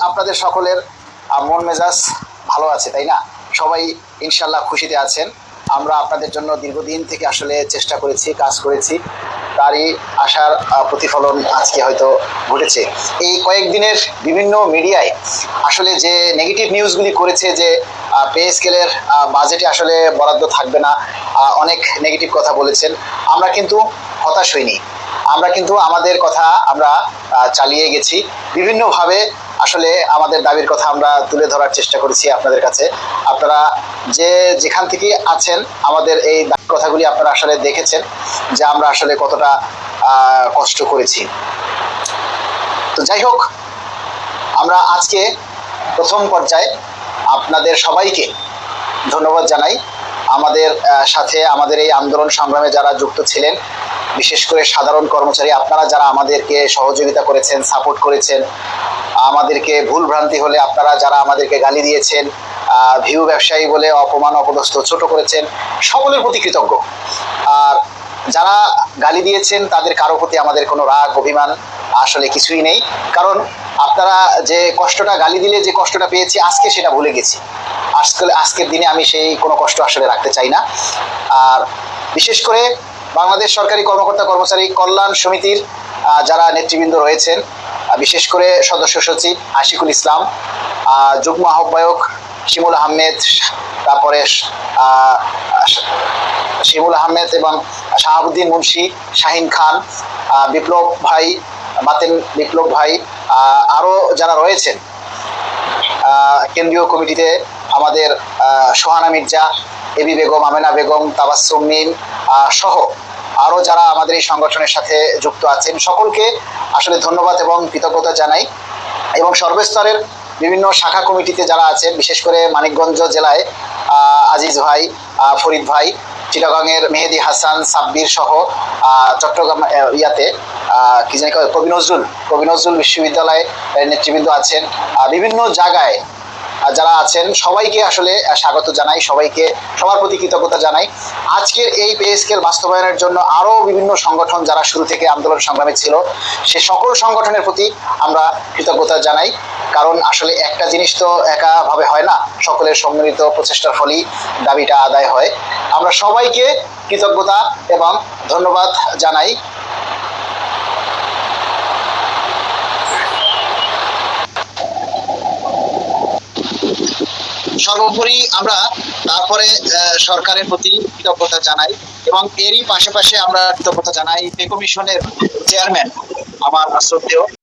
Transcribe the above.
আপনাদের সকলের মন মেজাজ ভালো আছে, তাই না? সবাই ইনশাল্লাহ খুশিতে আছেন। আমরা আপনাদের জন্য দীর্ঘদিন থেকে আসলে চেষ্টা করেছি, কাজ করেছি, তারই আশার প্রতিফলন আজকে হয়তো ঘটেছে। এই কয়েকদিনের বিভিন্ন মিডিয়ায় আসলে যে নেগেটিভ নিউজগুলি করেছে যে পে স্কেলের বাজেটে আসলে বরাদ্দ থাকবে না, অনেক নেগেটিভ কথা বলেছেন। আমরা কিন্তু হতাশ হইনি, আমরা কিন্তু আমাদের কথা আমরা চালিয়ে গেছি। বিভিন্নভাবে আসলে আমাদের দাবির কথা আমরা তুলে ধরার চেষ্টা করেছি আপনাদের কাছে। আপনারা যেখান থেকে আছেন আমাদের এই কথাগুলি আপনারা আসলে দেখেছেন যে আমরা আসলে কতটা কষ্ট করেছি। তো যাই হোক, আমরা আজকে প্রথম পর্যায়ে আপনাদের সবাইকে ধন্যবাদ জানাই। আমাদের সাথে আমাদের এই আন্দোলন সংগ্রামে যারা যুক্ত ছিলেন, বিশেষ করে সাধারণ কর্মচারী, আপনারা যারা আমাদেরকে সহযোগিতা করেছেন, সাপোর্ট করেছেন, আমাদেরকে ভুল ভ্রান্তি হলে আপনারা যারা আমাদেরকে গালি দিয়েছেন, ভিউ ব্যবসায়ী বলে অপমান অপদস্থ ছোট করেছেন, সকলের প্রতি কৃতজ্ঞ। আর যারা গালি দিয়েছেন তাদের কারো প্রতি আমাদের কোনো রাগ অভিমান আসলে কিছুই নেই, কারণ আপনারা যে কষ্টটা গালি দিলে যে কষ্টটা পেয়েছি আজকে সেটা ভুলে গেছি। আজকের দিনে আমি সেই কোনো কষ্ট আসলে রাখতে চাই না। আর বিশেষ করে বাংলাদেশ সরকারি কর্মকর্তা কর্মচারী কল্যাণ সমিতির যারা নেতৃবৃন্দ রয়েছেন, বিশেষ করে সদস্য সচিব আশিকুল ইসলাম, যুগ্ম আহ্বায়ক শিমুল আহমেদ, তারপরে শিমুল আহমেদ এবং শাহাবুদ্দিন মুন্সি, শাহিন খান, বিপ্লব ভাই, মাতেন বিপ্লব ভাই, আরও যারা রয়েছেন কেন্দ্রীয় কমিটিতে, আমাদের সোহানা মির্জা, এবি বেগম, আমেনা বেগম, তাবাসসুম মিম সহ আরও যারা আমাদের এই সংগঠনের সাথে যুক্ত আছেন, সকলকে আসলে ধন্যবাদ এবং কৃতজ্ঞতা জানাই। এবং সর্বস্তরের বিভিন্ন শাখা কমিটিতে যারা আছেন, বিশেষ করে মানিকগঞ্জ জেলায় আজিজ ভাই, ফরিদ ভাই, চিটাগাংয়ের মেহেদি হাসান, সাব্বির সহ চট্টগ্রাম ইয়াতে কি জানি কবি নজরুল বিশ্ববিদ্যালয়ে নেতৃবৃন্দ আছেন, বিভিন্ন জায়গায় যারা আছেন সবাইকে আসলে স্বাগত জানাই, সবাইকে সবার প্রতি কৃতজ্ঞতা জানাই। আজকের এই পে স্কেল বাস্তবায়নের জন্য আরও বিভিন্ন সংগঠন যারা শুরু থেকে আন্দোলন সংগ্রামে ছিল, সে সকল সংগঠনের প্রতি আমরা কৃতজ্ঞতা জানাই। কারণ আসলে একটা জিনিস তো একাভাবে হয় না, সকলের সম্মিলিত প্রচেষ্টার ফলেই দাবিটা আদায় হয়। আমরা সবাইকে কৃতজ্ঞতা এবং ধন্যবাদ জানাই। সর্বোপরি আমরা তারপরে সরকারের প্রতি কৃতজ্ঞতা জানাই এবং এরই পাশাপাশি আমরা কৃতজ্ঞতা জানাই পে কমিশনের চেয়ারম্যান আমার শ্রদ্ধেয়